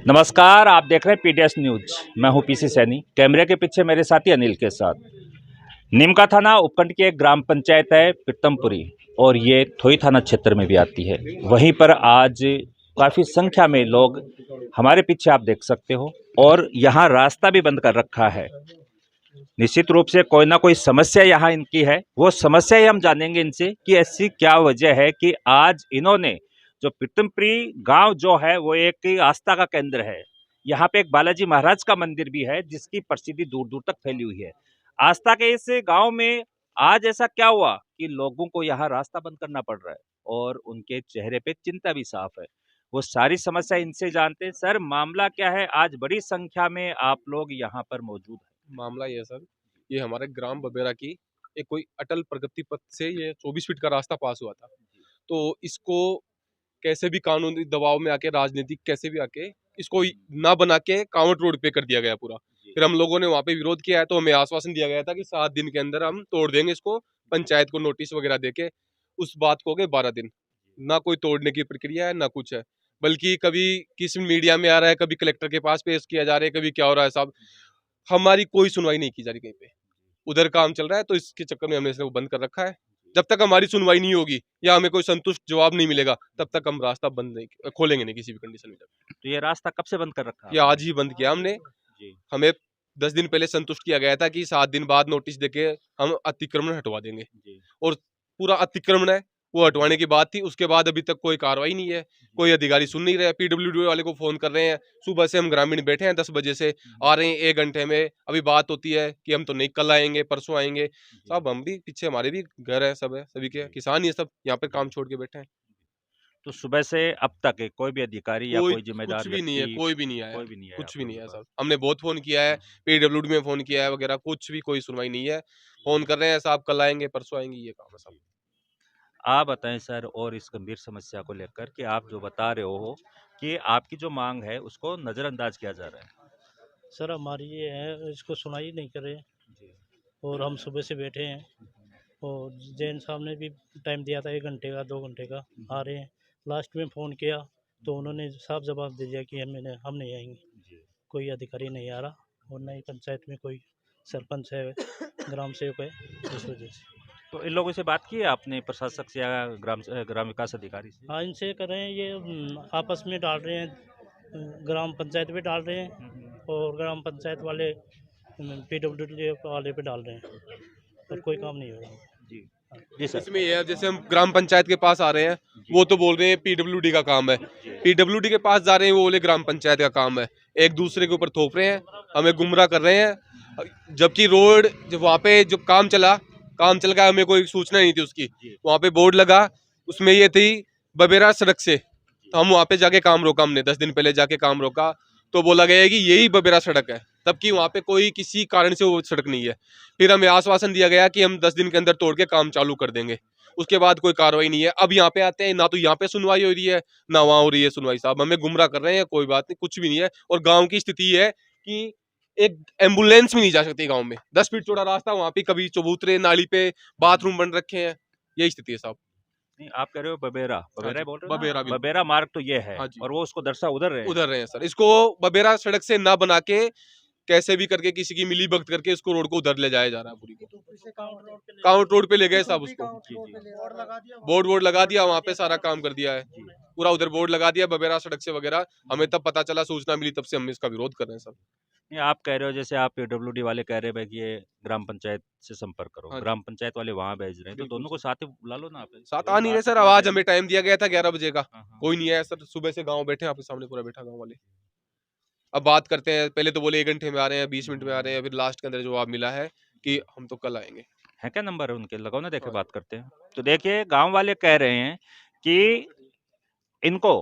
नमस्कार, आप देख रहे हैं पीडीएस न्यूज। मैं हूं पीसी सैनी। कैमरे के पीछे मेरे साथी अनिल के साथ। नीमका थाना उपखंड की एक ग्राम पंचायत है प्रीतमपुरी, और ये थोई थाना क्षेत्र में भी आती है। वहीं पर आज काफ़ी संख्या में लोग हमारे पीछे आप देख सकते हो, और यहाँ रास्ता भी बंद कर रखा है। निश्चित रूप से कोई ना कोई समस्या यहाँ इनकी है। वो समस्या ही हम जानेंगे इनसे कि ऐसी क्या वजह है कि आज इन्होंने जो प्रीतमपुरी गांव जो है वो एक आस्था का केंद्र है। यहाँ पे एक बालाजी महाराज का मंदिर भी है जिसकी प्रसिद्धि दूर दूर तक फैली हुई है। आस्था के इस गांव में आज ऐसा क्या हुआ कि लोगों को यहाँ रास्ता बंद करना पड़ रहा है, और उनके चेहरे पे चिंता भी साफ है। वो सारी समस्या इनसे जानते हैं। सर, मामला क्या है? आज बड़ी संख्या में आप लोग यहाँ पर मौजूद हैं। मामला ये है सर, ये हमारे ग्राम बबेरा की एक कोई अटल प्रगति पथ से ये 24 फीट का रास्ता पास हुआ था। तो इसको कैसे भी कानूनी दबाव में आके, राजनीतिक कैसे भी आके इसको ना बना के कांवट रोड पे कर दिया गया पूरा। फिर हम लोगों ने वहाँ पे विरोध किया है, तो हमें आश्वासन दिया गया था कि 7 दिन के अंदर हम तोड़ देंगे इसको, पंचायत को नोटिस वगैरह देके। उस बात को हो गए 12 दिन, ना कोई तोड़ने की प्रक्रिया है ना कुछ है, बल्कि कभी किसी मीडिया में आ रहा है, कभी कलेक्टर के पास पेश किया जा रहा है, कभी क्या हो रहा है साहब। हमारी कोई सुनवाई नहीं की जा रही कहीं पे, उधर काम चल रहा है, तो इसके चक्कर में हमने इसको बंद कर रखा है। जब तक हमारी सुनवाई नहीं होगी या हमें कोई संतुष्ट जवाब नहीं मिलेगा, तब तक हम रास्ता बंद नहीं खोलेंगे नहीं किसी भी कंडीशन में। तो ये रास्ता कब से बंद कर रखा है? ये आज ही बंद किया हमने। जी। हमें 10 दिन पहले संतुष्ट किया गया था कि 7 दिन बाद नोटिस देके हम अतिक्रमण हटवा देंगे, जी। और पूरा अतिक्रमण है वो हटवाने की बात थी। उसके बाद अभी तक कोई कार्रवाई नहीं है, कोई अधिकारी सुन नहीं रहे। पीडब्ल्यूडी वाले को फोन कर रहे हैं, सुबह से हम ग्रामीण बैठे हैं, 10 बजे से आ रहे हैं, 1 घंटे में अभी बात होती है कि हम तो नहीं, कल आएंगे, परसों आएंगे। साहब हम भी पीछे, हमारे भी घर है, सब है, सभी के किसान ही है, सब यहाँ पे काम छोड़ के बैठे हैं। तो सुबह से अब तक कोई भी अधिकारी या कोई जिम्मेदार कुछ भी नहीं है, व्यक्ति कोई भी नहीं आया, कोई भी नहीं आया कुछ भी नहीं आपके आया पास? सर। हमने बहुत फोन किया है, पीडब्ल्यूडी में फोन किया है वगैरह, कुछ भी कोई सुनवाई नहीं है। फोन कर रहे हैं साहब कल आएंगे, परसों आएंगे, ये काम है सब। आप बताएं सर, और इस गंभीर समस्या को लेकर कि आप जो बता रहे हो कि आपकी जो मांग है उसको नज़रअंदाज किया जा रहा है। सर हमारी ये है, इसको सुनाई नहीं कर रहे, जी। और हम सुबह से बैठे हैं। और जैन साहब ने भी टाइम दिया था 1 घंटे का, 2 घंटे का, आ रहे हैं। लास्ट में फ़ोन किया तो उन्होंने साफ जवाब दे दिया कि हम नहीं आएंगे, जी। कोई अधिकारी नहीं आ रहा, और न ही पंचायत में कोई सरपंच है, ग्राम सेवक है, इस वजह से। तो इन लोगों से बात की है आपने, प्रशासक से या ग्राम विकास अधिकारी से? हाँ, इनसे कर रहे हैं, ये आपस में डाल रहे हैं, ग्राम पंचायत पे डाल रहे हैं, और ग्राम पंचायत वाले पीडब्ल्यूडी वाले पे डाल रहे हैं, पर कोई काम नहीं हो रहा। जी। जी सर। इसमें ये है, जैसे हम ग्राम पंचायत के पास आ रहे हैं, वो तो बोल रहे हैं पीडब्ल्यूडी का काम है। पीडब्ल्यूडी के पास जा रहे हैं, वो बोले ग्राम पंचायत का काम है। एक दूसरे के ऊपर थोप रहे हैं, हमें गुमराह कर रहे हैं। जबकि रोड जब वहाँ पे जो काम चल गया, हमें कोई सूचना नहीं थी उसकी। वहाँ पे बोर्ड लगा, उसमें ये थी बबेरा सड़क से, तो हम वहाँ पे जाके काम रोका। हमने 10 दिन पहले जाके काम रोका, तो बोला गया है कि यही बबेरा सड़क है, तबकि वहाँ पे कोई किसी कारण से वो सड़क नहीं है। फिर हमें आश्वासन दिया गया कि हम 10 दिन के अंदर तोड़ के काम चालू कर देंगे। उसके बाद कोई कार्रवाई नहीं है। अब यहाँ पे आते हैं, ना तो यहाँ पे सुनवाई हो रही है, ना वहाँ हो रही है सुनवाई। साहब हमें गुमराह कर रहे हैं, कोई बात नहीं, कुछ भी नहीं है। और गाँव की स्थिति है कि एक एम्बुलेंस भी नहीं जा सकती गाँव में। 10 फीट चौड़ा रास्ता, वहाँ पे कभी चबूतरे, नाली पे बाथरूम बन रखे हैं, यही स्थिति है साहब। नहीं, आप कह रहे हो बबेरा बबेरा जी, बोल रहे हो ना? बबेरा भी। बबेरा मार्ग तो ये है, हाँ जी। और वो उसको दर्शा उधर रहे हैं। उधर रहे हैं सर। इसको बबेरा सड़क से ना बना के कैसे भी करके किसी की मिली भगत करके इसको रोड को उधर ले जाया जा रहा है पूरी को। काउंट रोड पे ले गए साहब उसको, बोर्ड लगा दिया, वहाँ पे सारा काम कर दिया है पूरा। उधर बोर्ड लगा दिया बबेरा सड़क से वगैरह। हमें तब पता चला, सूचना मिली, तब से हम इसका विरोध कर रहे हैं सर। नहीं, आप कह रहे हो जैसे आप पीडब्ल्यूडी वाले कह रहे हैं कि ये ग्राम पंचायत से संपर्क करो, हाँ जी। ग्राम पंचायत वाले वहाँ भेज रहे हैं, तो बिल्कुल दोनों को साथ ही बुला लो ना आप। साथ आ नहीं रहे सर। आज हमें टाइम दिया गया था 11 बजे का, हाँ, हाँ। कोई नहीं आया सर। सुबह से गाँव बैठे हैं, आपके सामने पूरा बैठा गाँव वाले। अब बात करते हैं, पहले तो बोले 1 घंटे में आ रहे हैं, 20 मिनट में आ रहे हैं, फिर लास्ट के अंदर जवाब मिला है कि हम तो कल आएंगे। है क्या नंबर है उनके? लगाओ ना, देखे हाँ। बात करते हैं। तो देखिए, गांव वाले कह रहे हैं कि इनको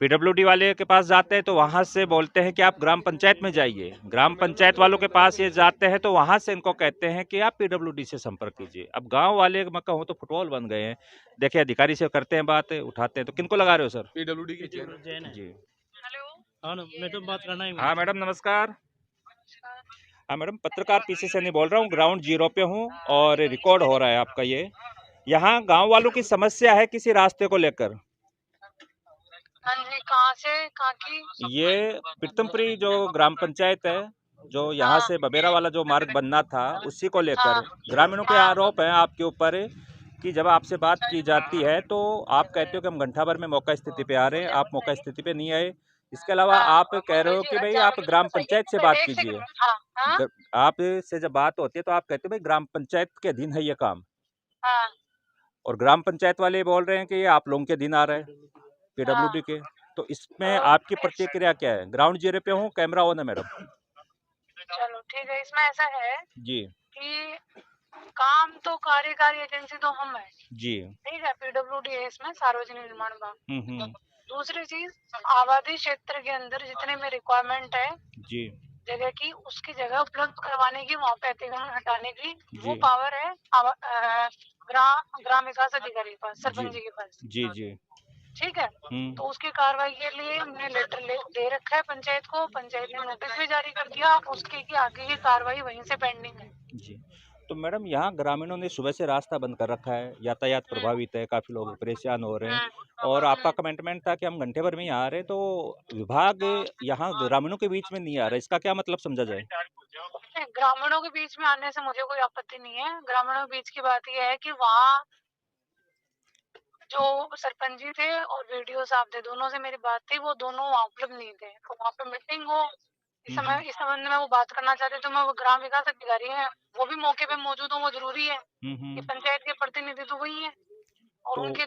पीडब्ल्यूडी वाले के पास जाते हैं तो वहां से बोलते हैं कि आप ग्राम पंचायत में जाइए। ग्राम पंचायत वालों के पास ये जाते हैं तो वहां से इनको कहते हैं कि आप पीडब्ल्यूडी से संपर्क कीजिए। अब गांव वाले मैं कहूँ तो फुटबॉल बन गए हैं। देखिए, अधिकारी से करते हैं बात, उठाते हैं, तो किनको लगा रहे हो सर? पीडब्ल्यूडी की चेन। जैन है। जी। हाँ ना, मैडम बात करना ही। हाँ मैडम, नमस्कार। हाँ मैडम, पत्रकार पीसी सैनी बोल रहा हूँ, ग्राउंड जीरो पे हूँ, और रिकॉर्ड हो रहा है आपका ये। यहाँ गांव वालों की समस्या है किसी रास्ते को लेकर। हाँ जी, कहाँ से कहाँ की? ये पीतमपुरी जो ग्राम पंचायत है, जो यहाँ से बबेरा वाला जो मार्ग बनना था, उसी को लेकर ग्रामीणों के आरोप हैं आपके ऊपर कि जब आपसे बात की जाती है तो आप कहते हो कि हम घंटा भर में मौका स्थिति पे आ रहे हैं, आप मौका स्थिति पे नहीं आए। इसके अलावा आप कह रहे हो कि भाई आप ग्राम पंचायत से बात कीजिए। आप से जब बात होती है तो आप कहते हो भाई ग्राम पंचायत के अधीन है ये काम, और ग्राम पंचायत वाले बोल रहे हैं कि ये आप लोगों के अधीन आ रहा है, पीडब्ल्यूडी के। तो इसमें आपकी प्रतिक्रिया क्या है? ग्राउंड जीरो पे हूँ, कैमरा ऑन है मैडम। चलो ठीक है, इसमें ऐसा है जी कि काम तो कार्यकारी एजेंसी तो हम है, जी। ठीक है, पीडब्ल्यूडी है इसमें, सार्वजनिक निर्माण विभाग। हम्म। दूसरी चीज, आबादी क्षेत्र के अंदर जितने में रिक्वायरमेंट है जी जगह की, उसकी जगह उपलब्ध करवाने की, वहाँ पे अतिक्रमण हटाने की वो जी पावर है ग्राम विकास अधिकारी के पास, सरपंच जी के पास। जी जी। ठीक है, तो उसकी कार्रवाई के लिए हमने लेटर दे रखा है पंचायत को, पंचायत ने नोटिस भी जारी कर दिया, उसकी की आगे की कार्रवाई वहीं से पेंडिंग है। जी। तो मैडम यहाँ ग्रामीणों ने सुबह से रास्ता बंद कर रखा है, यातायात प्रभावित है, काफ़ी लोग परेशान हो रहे हैं, और आपका कमिटमेंट था कि हम घंटे भर में ही आ रहे हैं, तो विभाग यहाँ ग्रामीणों के बीच में नहीं आ रहा, इसका क्या मतलब समझा जाए? ग्रामीणों के बीच में आने से मुझे कोई आपत्ति नहीं है। ग्रामीणों के बीच की बात यह है कि वहाँ जो सरपंच जी थे और वीडियो साहब थे, दोनों से मेरी बात थी, वो दोनों वहाँ उपलब्ध नहीं थे, तो वहाँ पे मीटिंग हो, इस संबंध में वो बात करना चाहते, तो मैं वो ग्राम विकास अधिकारी है, वो भी मौके पे मौजूद हो, वो जरूरी है कि पंचायत के प्रतिनिधि तो वही है, और तो उनके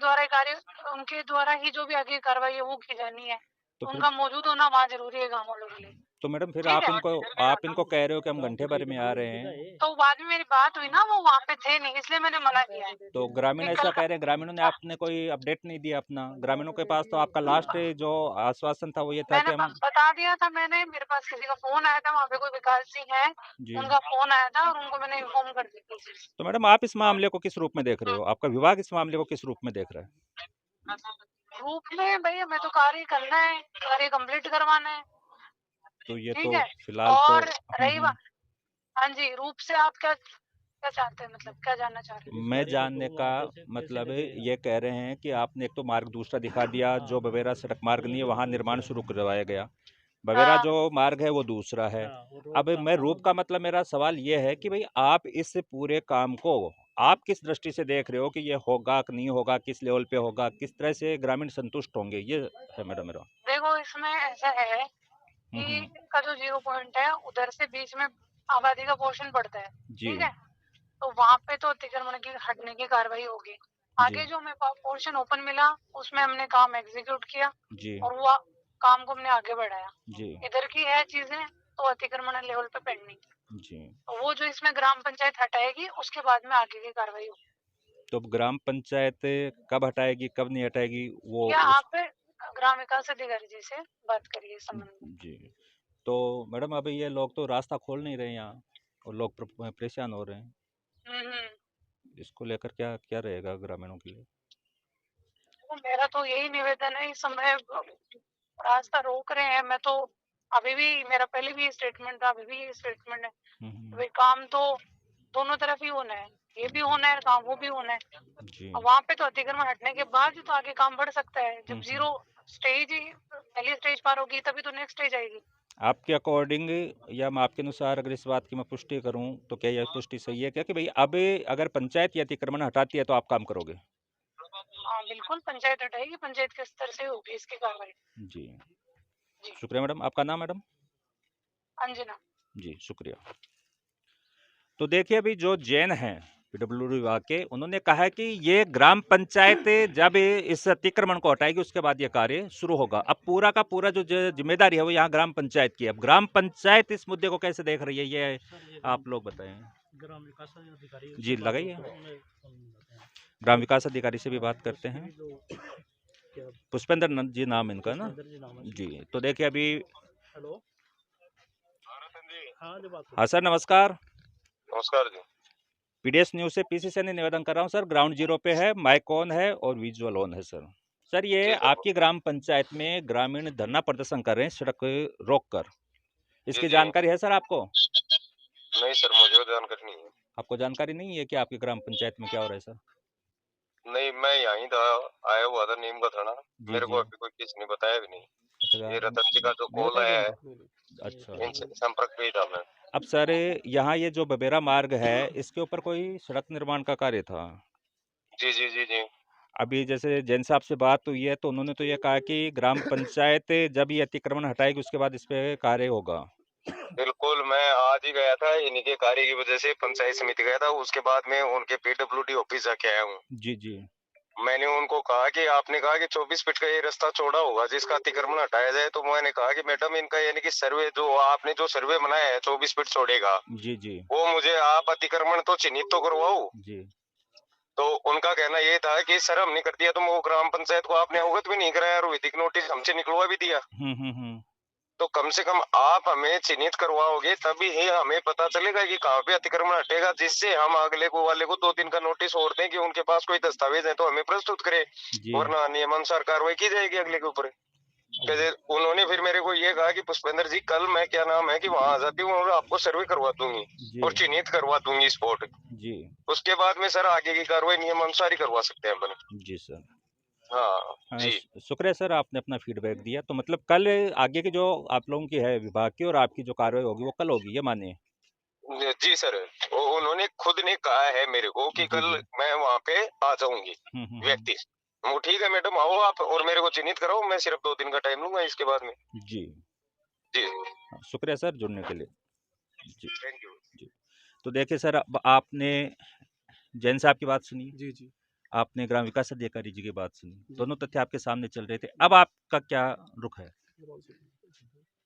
द्वारा ही जो भी आगे कार्रवाई है वो की जानी है, तो तो फिर उनका मौजूद होना वहाँ जरूरी है गाँव वालों के लिए। तो मैडम फिर ठीक है, आप इनको कह रहे हो कि हम घंटे भर में आ रहे हैं, तो बाद में मेरी बात हुई ना, वो वहाँ पे थे नहीं, इसलिए मैंने मना किया है। तो ग्रामीण ऐसा कह रहे हैं, ग्रामीणों ने आपने कोई अपडेट नहीं दिया अपना? ग्रामीणों के पास तो आपका लास्ट जो आश्वासन था वो ये था कि मैंने हम बता दिया था, मेरे पास किसी का फोन आया था, वहाँ पे कोई विकास जी है, जी। उनका फोन आया था और उनको मैंने इन्फॉर्म कर दी थी। तो मैडम आप इस मामले को किस रूप में देख रहे हो? आपका विभाग इस मामले को किस रूप में देख रहा है? रूप में भैया, मैं तो कार्य करना है, कार्य कंप्लीट करवाना है, तो ये ठीक तो है। फिलहाल और तो रही बात, हाँ जी, रूप से आप क्या चाहते हैं, मतलब क्या जानना चाह रहे हैं? मैं जानने का मतलब ये कह रहे हैं कि आपने एक तो मार्ग दूसरा दिखा दिया, जो बबेरा सड़क मार्ग नहीं है वहाँ निर्माण शुरू करवाया गया, बबेरा जो मार्ग है वो दूसरा है। अब मैं रूप का मतलब, मेरा सवाल ये है कि भाई आप इस पूरे काम को आप किस दृष्टि से देख रहे हो कि ये होगा कि नहीं होगा, किस लेवल पे होगा, किस तरह से ग्रामीण संतुष्ट होंगे, ये है मैडम मेरा। देखो, इसमें ऐसा है कि का जो 0 पॉइंट है, उधर से बीच में आबादी का पोर्शन पड़ता है, ठीक है, तो वहाँ पे तो अतिक्रमण की हटने की कार्रवाई होगी। आगे जो हमें पोर्शन ओपन मिला, उसमें हमने काम एग्जीक्यूट किया जी और वो काम को हमने आगे बढ़ाया। जी इधर की है चीजें तो अतिक्रमण लेवल पे पेंडिंग, जी। तो वो जो इसमें ग्राम पंचायत हटाएगी, उसके बाद में आगे की कार्रवाई होगी। तो ग्राम पंचायत कब हटाएगी कब नहीं हटाएगी वो या आप ग्राम विकास अधिकारी जी से बात करिए इस संबंध में। जी। तो मैडम अभी ये लोग तो रास्ता खोल नहीं रहे यहाँ, और लोग परेशान हो रहे हैं, इसको लेकर क्या क्या रहेगा ग्रामीणों के लिए? तो मेरा तो यही निवेदन है, इस समय रास्ता रोक रहे हैं, मैं तो अभी भी, मेरा पहले भी स्टेटमेंट था, अभी भी ये स्टेटमेंट है, भाई काम तो दोनों तरफ ही होना है, ये भी होना है काम वो भी होना है। जी वहाँ पे तो अतिक्रमण हटने के बाद ही तो आगे काम बढ़ सकता है, जब 0 स्टेज ही पहली स्टेज पार होगी तभी तो नेक्स्ट स्टेज आएगी। आपके अकॉर्डिंग या मैं आपके अनुसार अगर इस बात की मैं पुष्टि करूं तो क्या यह पुष्टि सही है क्या कि भाई अब अगर पंचायत ये अतिक्रमण हटाती है तो आप काम करोगे? हाँ बिल्कुल, पंचायत हटाएगी, पंचायत के स्तर से होगी इसकी कार्रवाई। जी शुक्रिया मैडम। आपका नाम मैडम? अंजना। जी शुक्रिया। तो देखिए अभी जो जैन हैं पीडब्ल्यूडी विभाग के, उन्होंने कहा है कि ये ग्राम पंचायत जब इस अतिक्रमण को हटाएगी उसके बाद ये कार्य शुरू होगा। अब पूरा का पूरा जो जिम्मेदारी है वो यहाँ ग्राम पंचायत की है। अब ग्राम पंचायत इस मुद्दे को कैसे देख रही है ये आप लोग बताएं। ग्राम विकास अधिकारी जी लगाइए, ग्राम विकास अधिकारी से भी बात करते हैं। पुष्पेंद्र जी नाम इनका ना जी। तो देखिए अभी, हेलो, हाँ सर नमस्कार। नमस्कार जी। पीडीएस न्यूज से पीसी सैनी निवेदन कर रहा हूँ सर। ग्राउंड जीरो पे है, माइक ऑन है और विजुअल ऑन है सर। सर ये आपकी ग्राम पंचायत में ग्रामीण धरना प्रदर्शन कर रहे हैं सड़क रोक कर, इसकी जानकारी है सर आपको? नहीं सर, मुझे जानकारी नहीं है। आपको जानकारी नहीं है कि आपकी ग्राम पंचायत में क्या हो रहा है सर? नहीं, मैं यहीं था, आया हुआ था नीम का थाना, मेरे को अभी कोई किसी ने बताया भी नहीं। अच्छा, ये रतन जी का जो कॉल आया है, अच्छा। इनसे संपर्क में ही था मैं। अब सर यहाँ ये जो बबेरा मार्ग है इसके ऊपर कोई सड़क निर्माण का कार्य था। जी जी जी जी। अभी जैसे जैन साहब से बात हुई है तो उन्होंने तो ये कहा कि ग्राम पंचायत जब ये अतिक्रमण हटाएगी उसके बाद इस पे कार्य होगा। बिल्कुल, मैं आज ही गया था, इन्हीं के कार्य की वजह से पंचायत समिति गया था, उसके बाद में उनके पीडब्ल्यूडी ऑफिस जाके आया हूँ। जी जी। मैंने उनको कहा कि आपने कहा कि 24 फीट का ये रास्ता चौड़ा होगा जिसका अतिक्रमण हटाया जाए, तो मैंने कहा कि मैडम इनका यानी कि सर्वे जो आपने जो सर्वे बनाया है 24 फीट छोड़ेगा, जी जी। वो मुझे आप अतिक्रमण तो चिन्हित तो करवाओ। जी। तो उनका कहना ये था कि सर हमने कर दिया, तो वो ग्राम पंचायत को आपने अवगत भी नहीं कराया और विधिक नोटिस हमसे निकलवा भी दिया। हम्म। तो कम से कम आप हमें चिन्हित करवाओगे तभी ही हमें पता चलेगा कि कहाँ पे अतिक्रमण हटेगा, जिससे हम अगले को वाले को 2 दिन का नोटिस और दें कि उनके पास कोई दस्तावेज है तो हमें प्रस्तुत करें, जी। वरना नियमानुसार कार्रवाई की जाएगी अगले के ऊपर। कहते उन्होंने फिर मेरे को ये कहा कि पुष्पेंद्र जी कल मैं क्या नाम है कि वहां आ जाती हूँ और आपको सर्वे करवा दूंगी जी। और चिन्हित करवा दूंगी स्पॉट। जी। उसके बाद में सर आगे की कार्रवाई नियमानुसार ही करवा सकते हैं अपन। जी सर। हाँ जी। शुक्र है सर आपने अपना फीडबैक दिया। तो मतलब कल आगे की जो आप लोगों की है विभाग की और आपकी जो कार्रवाई होगी वो कल होगी, ये मानिए। जी सर, उन्होंने खुद ने कहा है मेरे को कि जी कल जी। मैं वहाँ पे आ जाऊंगी व्यक्ति। वो ठीक है मैडम, आओ आप और मेरे को चिन्हित कराओ, मैं सिर्फ 2 दिन का टाइम लूंगा इसके बाद में। जी। जी हाँ, शुक्रिया सर जुड़ने के लिए। जी थैंक यू। जी। तो देखिए सर, अब आपने जैन साहब की बात सुनी, जी जी आपने ग्राम विकास अधिकारी जी की बात सुनी, जी। दोनों तथ्य आपके सामने चल रहे थे। अब आपका क्या रुख है?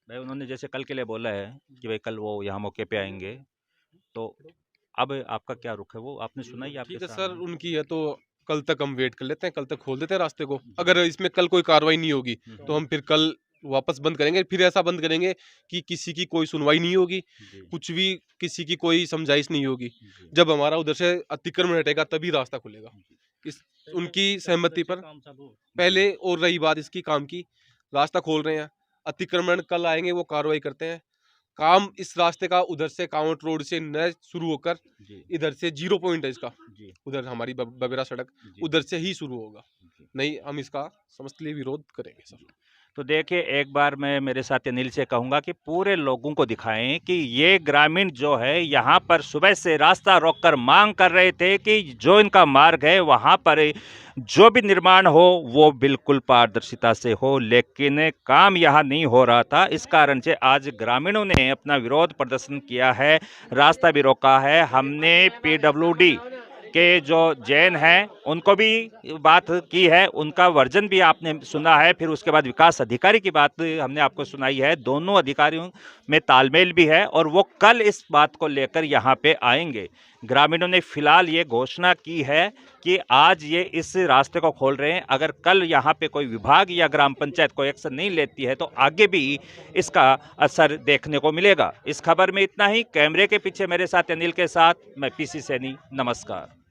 भाई उन्होंने जैसे कल के लिए बोला है कि भाई कल वो यहाँ मौके पे आएंगे, तो अब आपका क्या रुख है वो आपने सुना ही आपके ठीक है सर, सामने। उनकी है तो कल तक हम वेट कर लेते हैं, कल तक खोल देते हैं रास्ते को। अगर इसमें कल कोई कार्रवाई नहीं होगी तो हम फिर कल वापस बंद करेंगे, फिर ऐसा बंद करेंगे कि किसी की कोई सुनवाई नहीं होगी, जी कुछ भी किसी की कोई समझाइश नहीं होगी। जी जब हमारा उधर से अतिक्रमण हटेगा तभी रास्ता खुलेगा। इस उनकी सहमति पर पहले। और रही बात इसकी काम की, रास्ता खोल रहे हैं, अतिक्रमण कल आएंगे वो कार्रवाई करते हैं। काम इस रास्ते का उधर से कांवट रोड से न शुरू होकर जी इधर से 0 पॉइंट है इसका, जी उधर हमारी बबेरा सड़क जी। उधर से ही शुरू होगा। जी। नहीं हम इसका समस्त लिए विरोध करेंगे सर। तो देखिए एक बार मैं मेरे साथी अनिल से कहूंगा कि पूरे लोगों को दिखाएं कि ये ग्रामीण जो है यहाँ पर सुबह से रास्ता रोककर मांग कर रहे थे कि जो इनका मार्ग है वहाँ पर जो भी निर्माण हो वो बिल्कुल पारदर्शिता से हो, लेकिन काम यहाँ नहीं हो रहा था। इस कारण से आज ग्रामीणों ने अपना विरोध प्रदर्शन किया है, रास्ता भी रोका है। हमने पीडब्ल्यूडी के जो जैन हैं उनको भी बात की है, उनका वर्जन भी आपने सुना है। फिर उसके बाद विकास अधिकारी की बात हमने आपको सुनाई है। दोनों अधिकारियों में तालमेल भी है और वो कल इस बात को लेकर यहाँ पे आएंगे। ग्रामीणों ने फिलहाल ये घोषणा की है कि आज ये इस रास्ते को खोल रहे हैं। अगर कल यहाँ पे कोई विभाग या ग्राम पंचायत कोई एक्शन नहीं लेती है तो आगे भी इसका असर देखने को मिलेगा। इस खबर में इतना ही। कैमरे के पीछे मेरे साथ अनिल के साथ मैं पीसी सैनी। नमस्कार।